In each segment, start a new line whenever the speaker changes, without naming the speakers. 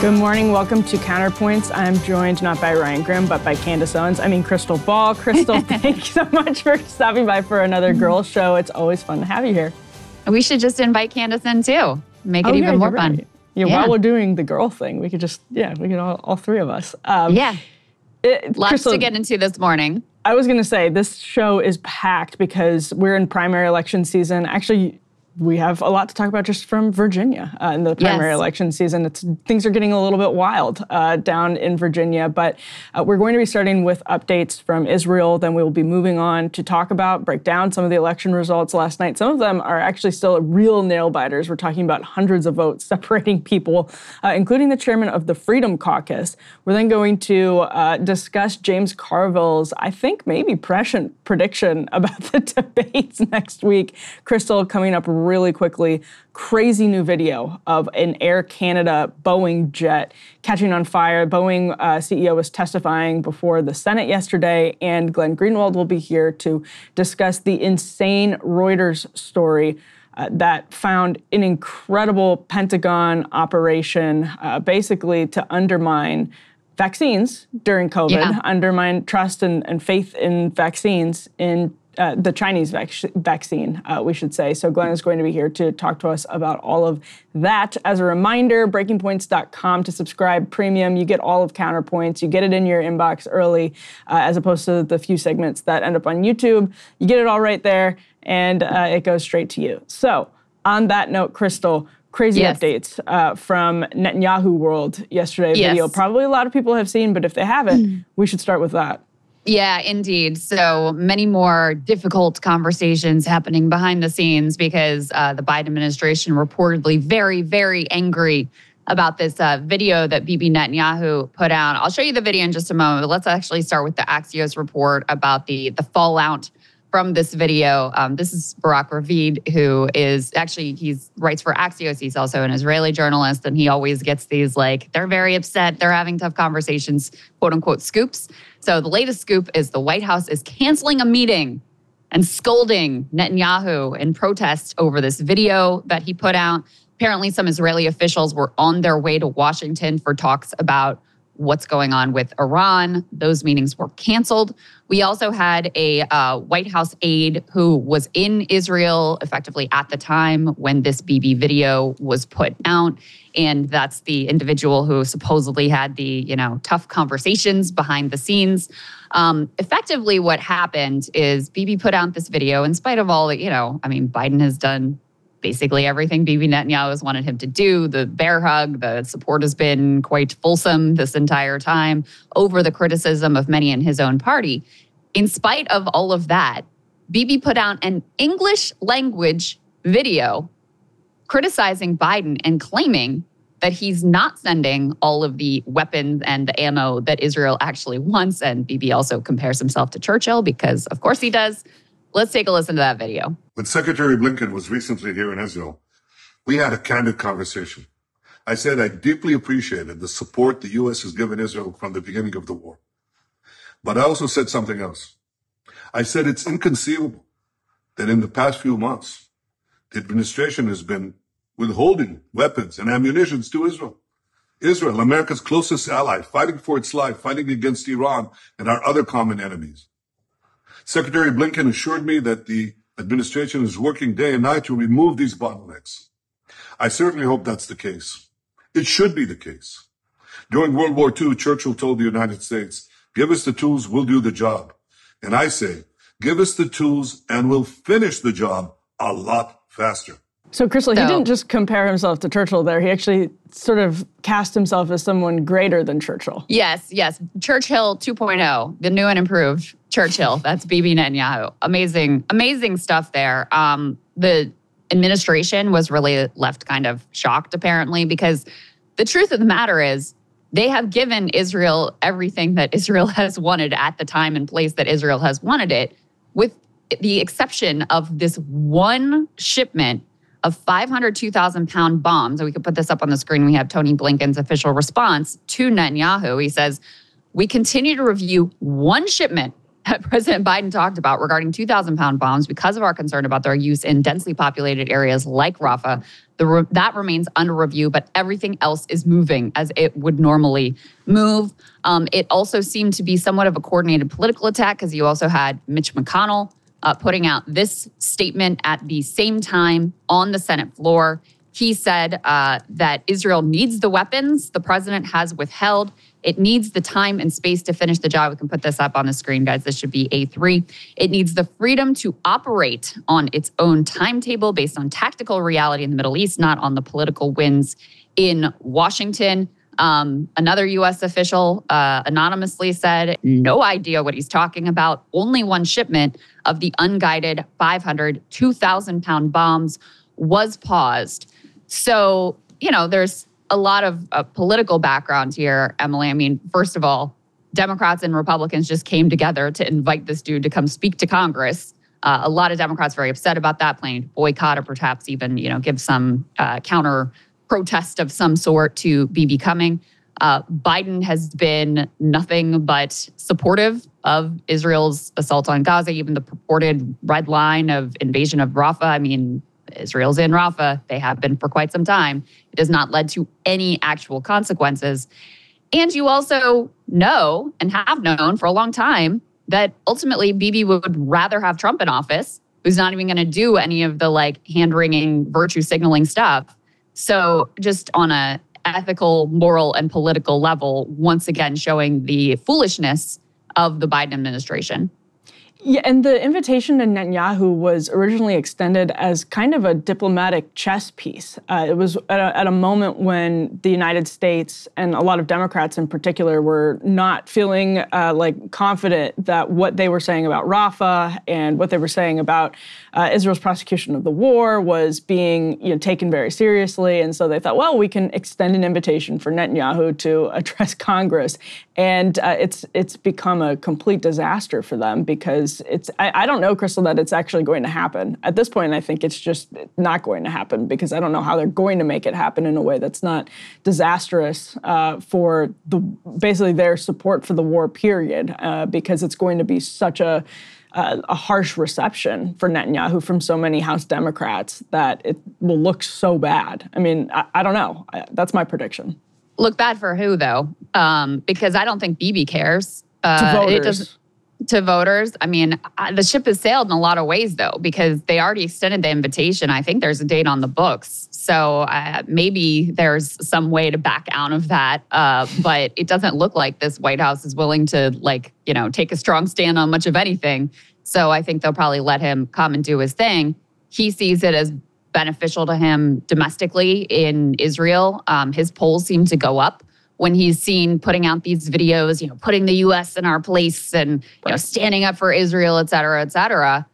Good morning. Welcome to Counterpoints. I'm joined not by Ryan Grimm, but by Candace Owens. Crystal Ball. Crystal, thank you so much for stopping by for another girls show. It's always fun to have you here.
We should just invite Candace in too. Make it even more fun.
Right. Yeah, while we're doing the girl thing, we could just, we could all three of us.
Lots
Crystal,
to get into this morning.
I was going to say, this show is packed because we're in primary election season. Actually, we have a lot to talk about just from Virginia in the primary election season. Things are getting a little bit wild down in Virginia, but we're going to be starting with updates from Israel. Then we will be moving on to break down some of the election results last night. Some of them are actually still real nail biters. We're talking about hundreds of votes separating people, including the chairman of the Freedom Caucus. We're then going to discuss James Carville's, I think, maybe prescient prediction about the debates next week. Crystal, coming up really quickly, crazy new video of an Air Canada Boeing jet catching on fire. Boeing CEO was testifying before the Senate yesterday, and Glenn Greenwald will be here to discuss the insane Reuters story that found an incredible Pentagon operation basically to undermine vaccines during COVID, undermine trust and faith in vaccines in the Chinese vaccine, we should say. So Glenn is going to be here to talk to us about all of that. As a reminder, breakingpoints.com to subscribe premium. You get all of Counterpoints. You get it in your inbox early, as opposed to the few segments that end up on YouTube. You get it all right there, and it goes straight to you. So on that note, Crystal, crazy updates from Netanyahu world yesterday. Video probably a lot of people have seen, but if they haven't, we should start with that.
Yeah, indeed. So many more difficult conversations happening behind the scenes because the Biden administration reportedly very, very angry about this video that Bibi Netanyahu put out. I'll show you the video in just a moment, but let's actually start with the Axios report about the fallout from this video. This is Barak Ravid, who is actually, he writes for Axios. He's also an Israeli journalist, and he always gets these they're very upset, they're having tough conversations, quote unquote, scoops. So the latest scoop is the White House is canceling a meeting and scolding Netanyahu in protest over this video that he put out. Apparently, some Israeli officials were on their way to Washington for talks about what's going on with Iran. Those meetings were canceled. We also had a White House aide who was in Israel effectively at the time when this Bibi video was put out. And that's the individual who supposedly had the, tough conversations behind the scenes. Effectively, what happened is Bibi put out this video in spite of all that, Biden has done basically everything Bibi Netanyahu has wanted him to do. The bear hug, the support has been quite fulsome this entire time over the criticism of many in his own party. In spite of all of that, Bibi put out an English language video criticizing Biden and claiming that he's not sending all of the weapons and the ammo that Israel actually wants. And Bibi also compares himself to Churchill because, of course, he does. Let's take a listen to that video.
When Secretary Blinken was recently here in Israel, we had a candid conversation. I said I deeply appreciated the support the U.S. has given Israel from the beginning of the war. But I also said something else. I said it's inconceivable that in the past few months, the administration has been withholding weapons and ammunition to Israel. Israel, America's closest ally, fighting for its life, fighting against Iran and our other common enemies. Secretary Blinken assured me that the administration is working day and night to remove these bottlenecks. I certainly hope that's the case. It should be the case. During World War II, Churchill told the United States, give us the tools, we'll do the job. And I say, give us the tools and we'll finish the job a lot faster.
So, Crystal, he didn't just compare himself to Churchill there. He actually sort of cast himself as someone greater than Churchill.
Yes. Churchill 2.0, the new and improved Churchill. That's Bibi Netanyahu. Amazing stuff there. The administration was really left kind of shocked, apparently, because the truth of the matter is they have given Israel everything that Israel has wanted at the time and place that Israel has wanted it, with the exception of this one shipment of 502,000-pound bombs. And we could put this up on the screen. We have Tony Blinken's official response to Netanyahu. He says, we continue to review one shipment that President Biden talked about regarding 2,000-pound bombs because of our concern about their use in densely populated areas like Rafah. That remains under review, but everything else is moving as it would normally move. It also seemed to be somewhat of a coordinated political attack because you also had Mitch McConnell putting out this statement at the same time on the Senate floor. He said that Israel needs the weapons the president has withheld. It needs the time and space to finish the job. We can put this up on the screen, guys. This should be A3. It needs the freedom to operate on its own timetable based on tactical reality in the Middle East, not on the political winds in Washington. Another U.S. official anonymously said, no idea what he's talking about. Only one shipment of the unguided 500, 2,000-pound bombs was paused. So, there's a lot of political background here, Emily. I mean, first of all, Democrats and Republicans just came together to invite this dude to come speak to Congress. A lot of Democrats very upset about that, planning to boycott or perhaps even, give some counter protest of some sort to Bibi coming. Biden has been nothing but supportive of Israel's assault on Gaza, even the purported red line of invasion of Rafah. I mean, Israel's in Rafah. They have been for quite some time. It has not led to any actual consequences. And you also know and have known for a long time that ultimately Bibi would rather have Trump in office, who's not even going to do any of the hand-wringing, virtue signaling stuff. So just on a ethical, moral, and political level, once again showing the foolishness of the Biden administration.
Yeah, and the invitation to Netanyahu was originally extended as kind of a diplomatic chess piece. It was at a moment when the United States and a lot of Democrats in particular were not feeling confident that what they were saying about Rafah and what they were saying about Israel's prosecution of the war was being taken very seriously. And so they thought, well, we can extend an invitation for Netanyahu to address Congress. And it's become a complete disaster for them because I don't know, Krystal, that it's actually going to happen. At this point, I think it's just not going to happen because I don't know how they're going to make it happen in a way that's not disastrous for basically their support for the war period, because it's going to be such a harsh reception for Netanyahu from so many House Democrats that it will look so bad. I mean, I don't know. That's my prediction.
Look bad for who, though? Because I don't think Bibi cares.
To voters.
To voters. I mean, the ship has sailed in a lot of ways, though, because they already extended the invitation. I think there's a date on the books. So maybe there's some way to back out of that. But it doesn't look like this White House is willing to, take a strong stand on much of anything. So I think they'll probably let him come and do his thing. He sees it as beneficial to him domestically in Israel. His polls seem to go up when he's seen putting out these videos, putting the U.S. in our place and, standing up for Israel, et cetera, et cetera.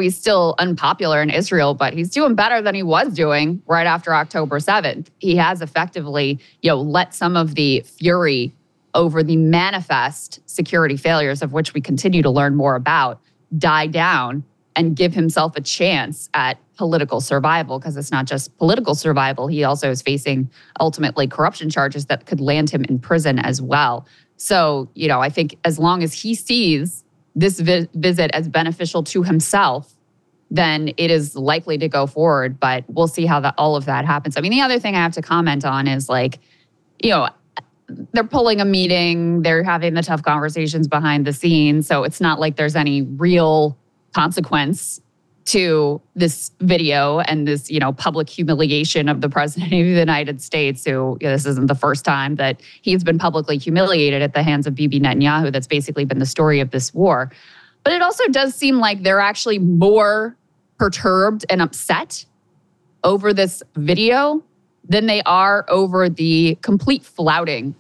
He's still unpopular in Israel, but he's doing better than he was doing right after October 7th. He has effectively, let some of the fury over the manifest security failures, of which we continue to learn more about, die down and give himself a chance at political survival, because it's not just political survival. He also is facing ultimately corruption charges that could land him in prison as well. So, I think as long as he sees this visit as beneficial to himself, then it is likely to go forward. But we'll see how all of that happens. I mean, the other thing I have to comment on is they're pulling a meeting, they're having the tough conversations behind the scenes. So it's not like there's any real consequence to this video and this, public humiliation of the president of the United States, who this isn't the first time that he's been publicly humiliated at the hands of Bibi Netanyahu. That's basically been the story of this war. But it also does seem like they're actually more perturbed and upset over this video than they are over the complete flouting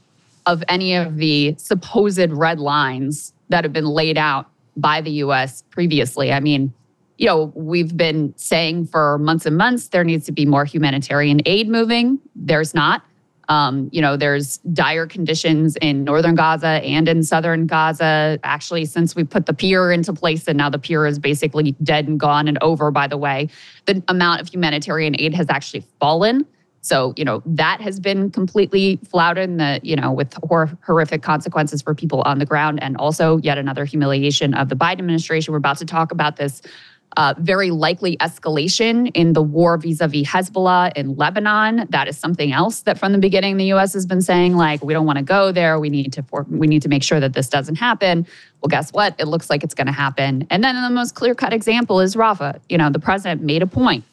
of any of the supposed red lines that have been laid out by the U.S. previously. I mean, we've been saying for months and months there needs to be more humanitarian aid moving. There's not. There's dire conditions in northern Gaza and in southern Gaza. Actually, since we put the pier into place, and now the pier is basically dead and gone and over, by the way, the amount of humanitarian aid has actually fallen So, that has been completely flouted with horrific consequences for people on the ground, and also yet another humiliation of the Biden administration. We're about to talk about this very likely escalation in the war vis-a-vis Hezbollah in Lebanon. That is something else that from the beginning the U.S. has been saying, like, we don't want to go there. We need to make sure that this doesn't happen. Well, guess what? It looks like it's going to happen. And then the most clear-cut example is Rafah. The president made a point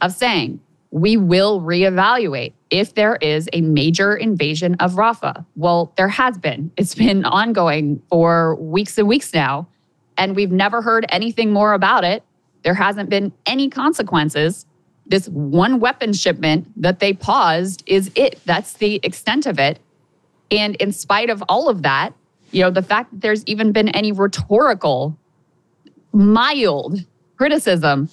of saying, we will reevaluate if there is a major invasion of Rafah. Well, there has been. It's been ongoing for weeks and weeks now, and we've never heard anything more about it. There hasn't been any consequences. This one weapon shipment that they paused is it. That's the extent of it. And in spite of all of that, the fact that there's even been any rhetorical, mild criticism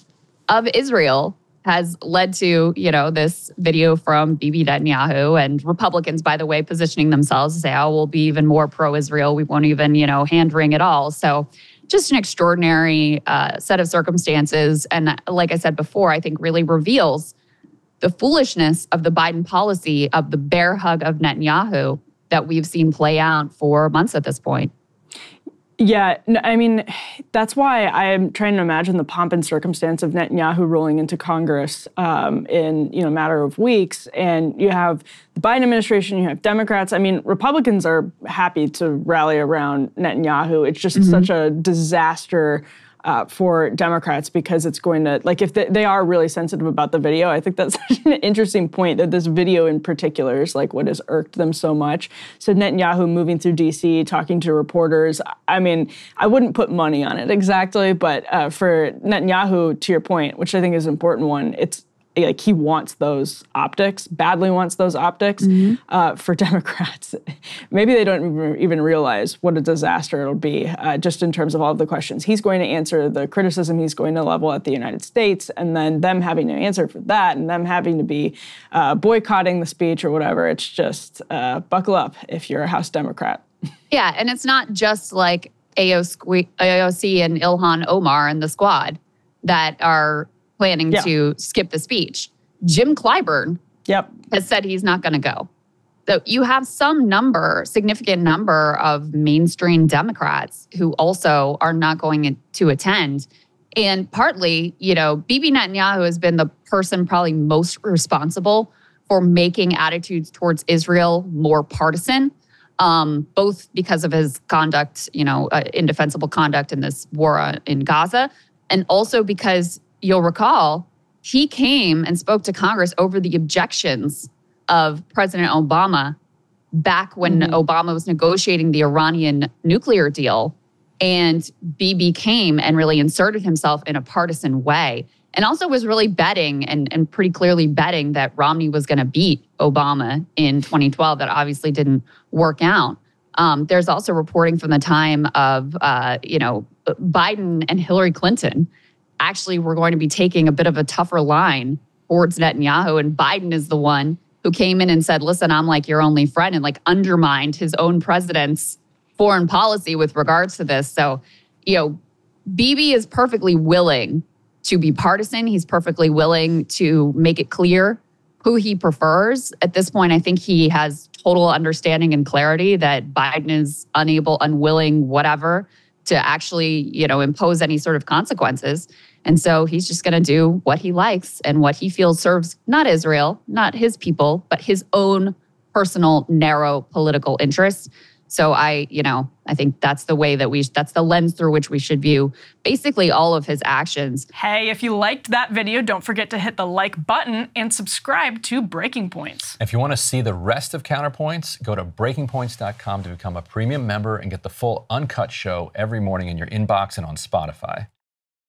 of Israel has led to, this video from Bibi Netanyahu, and Republicans, by the way, positioning themselves to say, oh, we'll be even more pro-Israel. We won't even, hand-wring it all. So just an extraordinary set of circumstances. And like I said before, I think really reveals the foolishness of the Biden policy of the bear hug of Netanyahu that we've seen play out for months at this point.
Yeah, I mean, that's why I'm trying to imagine the pomp and circumstance of Netanyahu rolling into Congress in a matter of weeks. And you have the Biden administration, you have Democrats. I mean, Republicans are happy to rally around Netanyahu. It's just such a disaster for Democrats, because it's going to, like, if they are really sensitive about the video. I think that's such an interesting point, that this video in particular is like what has irked them so much. So Netanyahu moving through DC, talking to reporters. I mean, I wouldn't put money on it exactly, but for Netanyahu, to your point, which I think is an important one, it's like he wants those optics, badly wants those optics. For Democrats. Maybe they don't even realize what a disaster it'll be, just in terms of all of the questions he's going to answer, the criticism he's going to level at the United States, and then them having to answer for that, and them having to be boycotting the speech or whatever. It's just buckle up if you're a House Democrat.
Yeah, and it's not just like AOC and Ilhan Omar and the squad that are planning to skip the speech. Jim Clyburn has said he's not going to go. So you have significant number of mainstream Democrats who also are not going to attend. And partly, Bibi Netanyahu has been the person probably most responsible for making attitudes towards Israel more partisan, both because of his conduct, indefensible conduct in this war in Gaza, and also because you'll recall, he came and spoke to Congress over the objections of President Obama back when Obama was negotiating the Iranian nuclear deal. And Bibi came and really inserted himself in a partisan way, and also was really betting and pretty clearly betting that Romney was going to beat Obama in 2012. That obviously didn't work out. There's also reporting from the time of, Biden and Hillary Clinton actually were going to be taking a bit of a tougher line towards Netanyahu. And Biden is the one who came in and said, listen, I'm like your only friend, and like undermined his own president's foreign policy with regards to this. So, Bibi is perfectly willing to be partisan. He's perfectly willing to make it clear who he prefers. At this point, I think he has total understanding and clarity that Biden is unwilling, whatever, to actually, impose any sort of consequences. And so he's just going to do what he likes and what he feels serves not Israel, not his people, but his own personal, narrow political interests. So I think that's the way that that's the lens through which we should view basically all of his actions.
Hey, if you liked that video, don't forget to hit the like button and subscribe to Breaking Points.
If you want to see the rest of Counterpoints, go to breakingpoints.com to become a premium member and get the full uncut show every morning in your inbox and on Spotify.